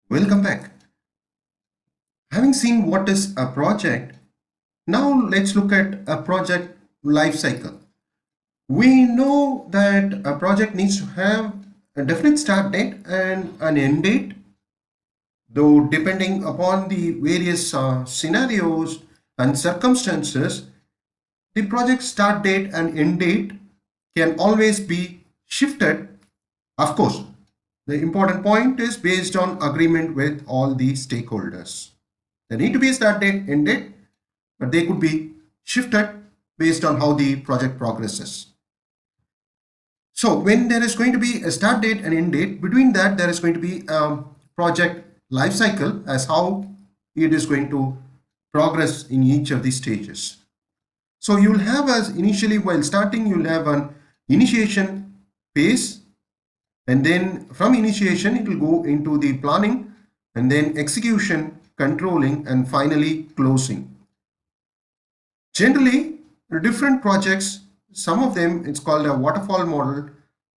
Welcome back. Having seen what is a project, now let's look at a project life cycle. We know that a project needs to have a definite start date and an end date, though depending upon the various scenarios and circumstances, the project start date and end date can always be shifted. Of course, the important point is based on agreement with all the stakeholders. There need to be a start date, end date, but they could be shifted based on how the project progresses. So when there is going to be a start date and end date, between that there is going to be a project life cycle as how it is going to progress in each of these stages. So you'll have, as initially while starting, you'll have an initiation phase, and then from initiation it will go into the planning and then execution, controlling, and finally closing. Generally, different projects, some of them it's called a waterfall model,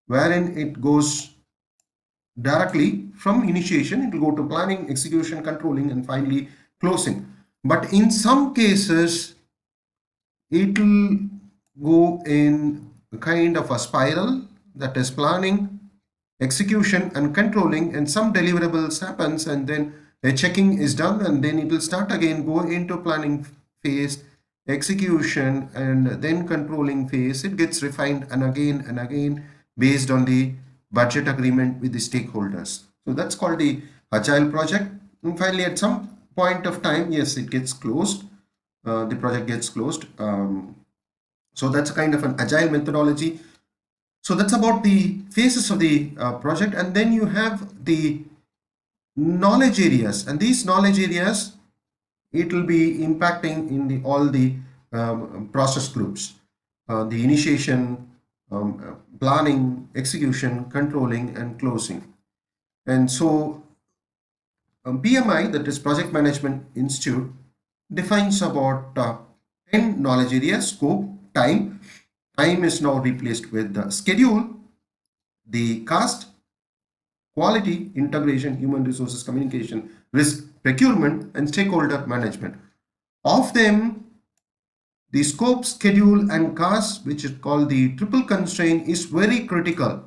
wherein it goes directly from initiation, it will go to planning, execution, controlling, and finally closing. But in some cases, it will go in a kind of a spiral, that is planning, execution, and controlling, and some deliverables happens, and then a checking is done, and then it will start again, go into planning phase, execution, and then controlling phase. It gets refined and again based on the budget agreement with the stakeholders. So that's called the agile project. And finally, at some point of time, yes, it gets closed. The project gets closed. So that's kind of an agile methodology. So that's about the phases of the project. And then you have the knowledge areas, and these knowledge areas, it will be impacting in all the process groups, the initiation, planning, execution, controlling, and closing. And so PMI, that is Project Management Institute, defines about 10 knowledge areas: scope, time. Time is now replaced with the schedule, the cost, quality, integration, human resources, communication, risk, procurement, and stakeholder management. Of them, the scope, schedule, and cost, which is called the triple constraint, is very critical.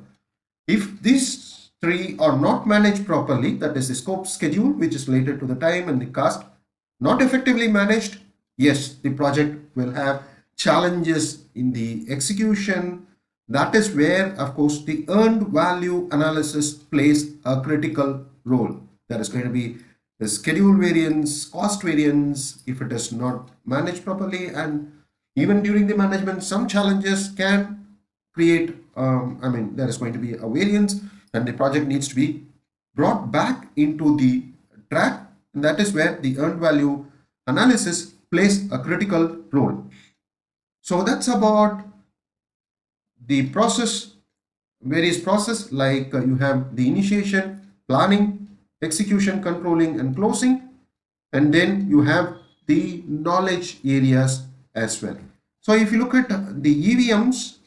If these three are not managed properly, that is the scope, schedule, which is related to the time, and the cost, not effectively managed, yes, the project will have challenges in the execution. That is where, of course, the earned value analysis plays a critical role. There is going to be the schedule variance, cost variance, if it is not managed properly, and even during the management, some challenges can create, there is going to be a variance, and the project needs to be brought back into the track, and that is where the earned value analysis plays a critical role. So that's about the process, various process, like you have the initiation, planning, execution, controlling, and closing, and then you have the knowledge areas as well. So if you look at the EVMs,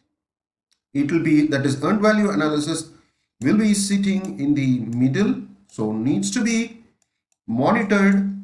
it will be, that is earned value analysis, will be sitting in the middle, so needs to be monitored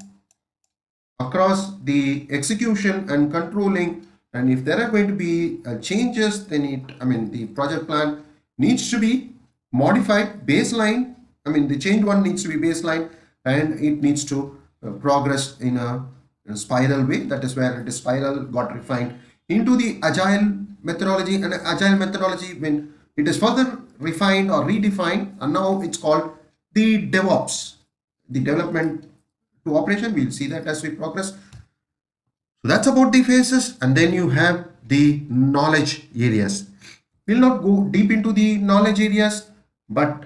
across the execution and controlling. And if there are going to be changes, then the project plan needs to be modified baseline. The change one needs to be baseline, and it needs to progress in a spiral way. That is where it is spiral got refined into the agile methodology. And agile methodology, when it is further refined or redefined, and now it's called the DevOps, the development to operation. We'll see that as we progress. So that's about the phases, and then you have the knowledge areas. We'll not go deep into the knowledge areas, but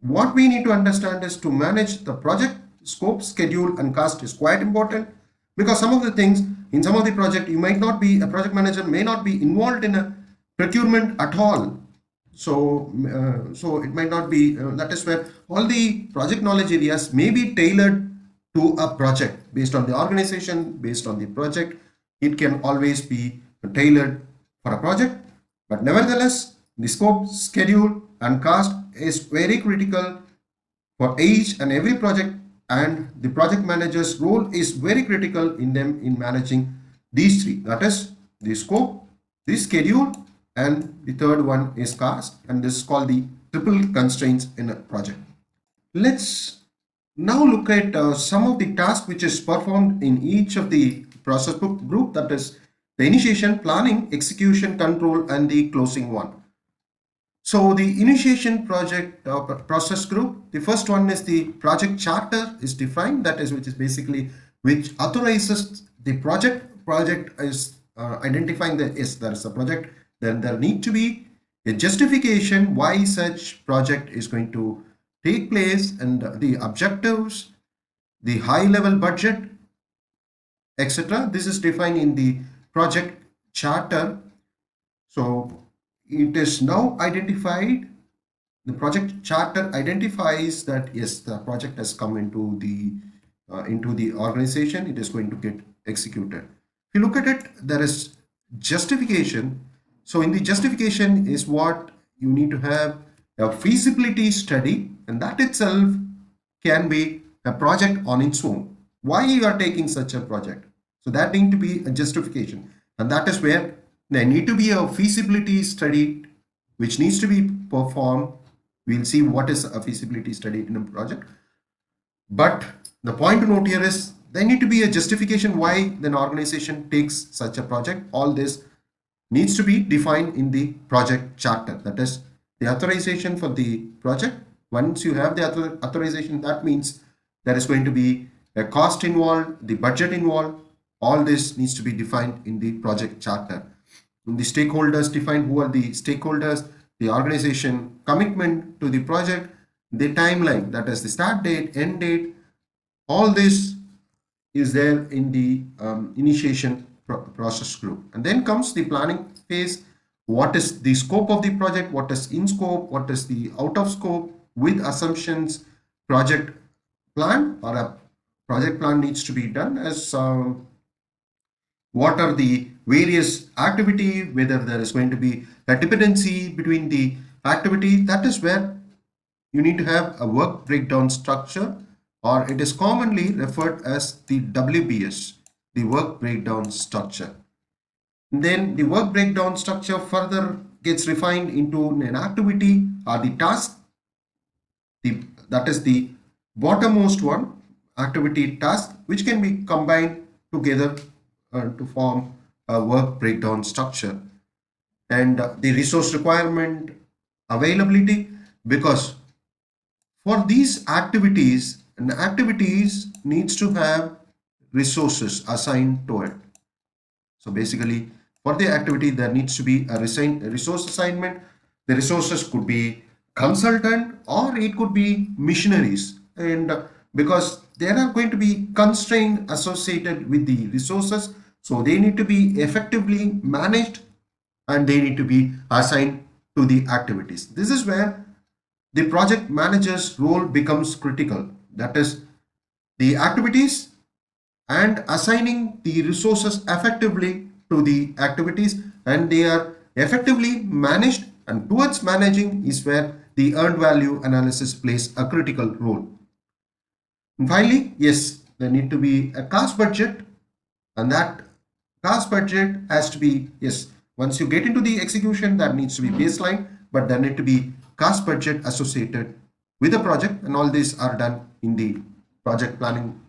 what we need to understand is to manage the project scope, schedule, and cost is quite important, because some of the things in some of the project, you might not be, a project manager may not be involved in a procurement at all. So it might not be, that is where all the project knowledge areas may be tailored to a project based on the organization, based on the project. It can always be tailored for a project, but nevertheless, the scope, schedule, and cost is very critical for each and every project, and the project manager's role is very critical in them in managing these three, that is the scope, the schedule, and the third one is cost, and this is called the triple constraints in a project. Let's now look at some of the tasks which is performed in each of the process group, that is the initiation, planning, execution, control, and the closing one. So the initiation project process group, the first one is the project charter is defined, that is which is basically which authorizes the project. Project is identifying that yes, there is a project, then there need to be a justification why such project is going to take place, and the objectives, the high level budget, etc. This is defined in the project charter. So it is now identified, the project charter identifies that yes, the project has come into the organization, it is going to get executed. If you look at it, there is justification. So in the justification is what you need to have a feasibility study, and that itself can be a project on its own. Why you are taking such a project? So that need to be a justification, and that is where there need to be a feasibility study which needs to be performed. We'll see what is a feasibility study in a project. But the point to note here is there need to be a justification why an organization takes such a project. All this needs to be defined in the project charter. That is the authorization for the project. Once you have the authorization, that means there is going to be a cost involved, the budget involved. All this needs to be defined in the project charter. And the stakeholders define who are the stakeholders, the organization commitment to the project, the timeline, that is the start date, end date. All this is there in the initiation process group. And then comes the planning phase. What is the scope of the project? What is in scope? What is the out of scope? With assumptions, project plan or a project plan needs to be done as what are the various activity, whether there is going to be a dependency between the activity. That is where you need to have a work breakdown structure, or it is commonly referred as the WBS, the work breakdown structure. And then the work breakdown structure further gets refined into an activity or the task. That is the bottommost one, activity task, which can be combined together to form a work breakdown structure. And the resource requirement, availability, because for these activities, an activities needs to have resources assigned to it. So basically for the activity there needs to be a resource assignment. The resources could be consultant or it could be missionaries, and because there are going to be constraints associated with the resources, so they need to be effectively managed and they need to be assigned to the activities. This is where the project manager's role becomes critical, that is the activities and assigning the resources effectively to the activities, and they are effectively managed, and towards managing is where the earned value analysis plays a critical role. And finally, yes, there need to be a cost budget, and that cost budget has to be, yes, once you get into the execution, that needs to be baseline, but there need to be cost budget associated with the project, and all these are done in the project planning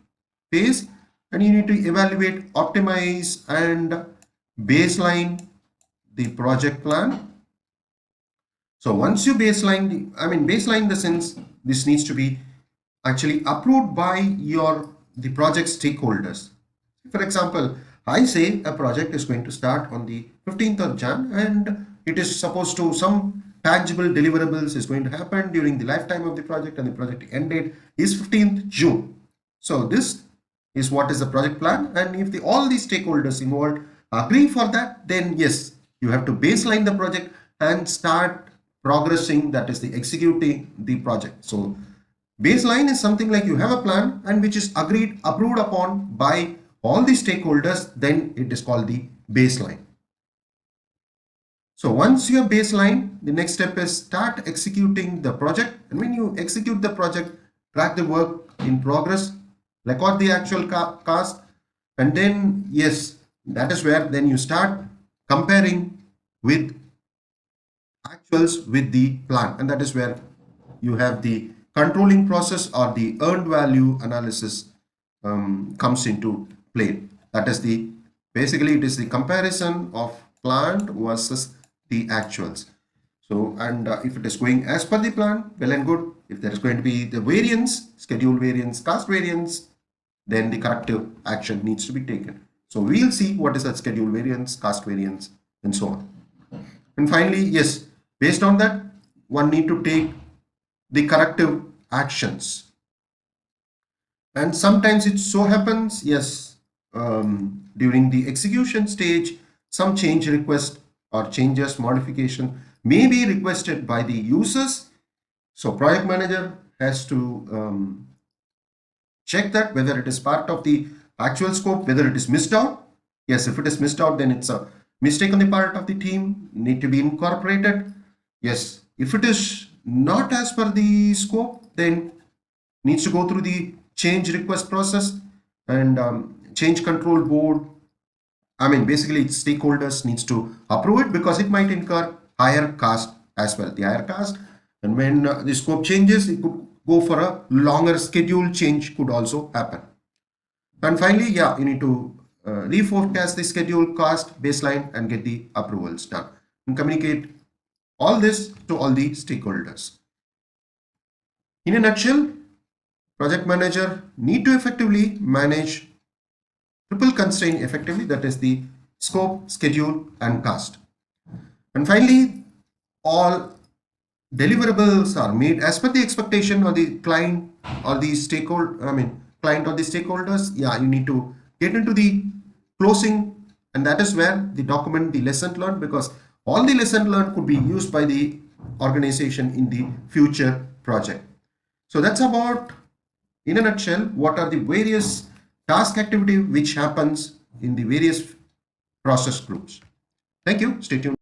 phase. And you need to evaluate, optimize, and baseline the project plan. So once you baseline, baseline the sense this needs to be actually approved by the project stakeholders. For example, I say a project is going to start on the 15th of Jan, and it is supposed to some tangible deliverables is going to happen during the lifetime of the project, and the project end date is 15th June. So this is what is the project plan, and if all these stakeholders involved agree for that, then yes, you have to baseline the project and start progressing, that is the executing the project. So baseline is something like you have a plan and which is approved upon by all the stakeholders, then it is called the baseline. So once you have baseline, the next step is start executing the project, and when you execute the project, track the work in progress, record the actual cost, and then yes, that is where then you start comparing with actuals with the plan, and that is where you have the controlling process or the earned value analysis comes into play. That is the basically it is the comparison of planned versus the actuals. So, and if it is going as per the plan, well and good. If there is going to be the variance, schedule variance, cost variance, then the corrective action needs to be taken. So we'll see what is that schedule variance, cost variance, and so on. And finally, yes, based on that, one need to take the corrective actions. And sometimes it so happens, yes, during the execution stage, some change request or changes modification may be requested by the users. So project manager has to check that whether it is part of the actual scope, whether it is missed out. Yes, if it is missed out, then it's a mistake on the part of the team, need to be incorporated. Yes, if it is not as per the scope, then needs to go through the change request process and change control board. I mean, basically, stakeholders needs to approve it because it might incur higher cost as well. The higher cost, and when the scope changes, it could go for a longer schedule change could also happen. And finally, yeah, you need to reforecast the schedule cost baseline and get the approvals done and communicate all this to all the stakeholders. In a nutshell, project manager need to effectively manage triple constraint effectively, that is the scope, schedule, and cost. And finally, all deliverables are made as per the expectation of the client or the stakeholder, client or the stakeholders. Yeah, you need to get into the closing, and that is where the document the lesson learned, because all the lesson learned could be used by the organization in the future project. So that's about, in a nutshell, what are the various task activity which happens in the various process groups. Thank you. Stay tuned.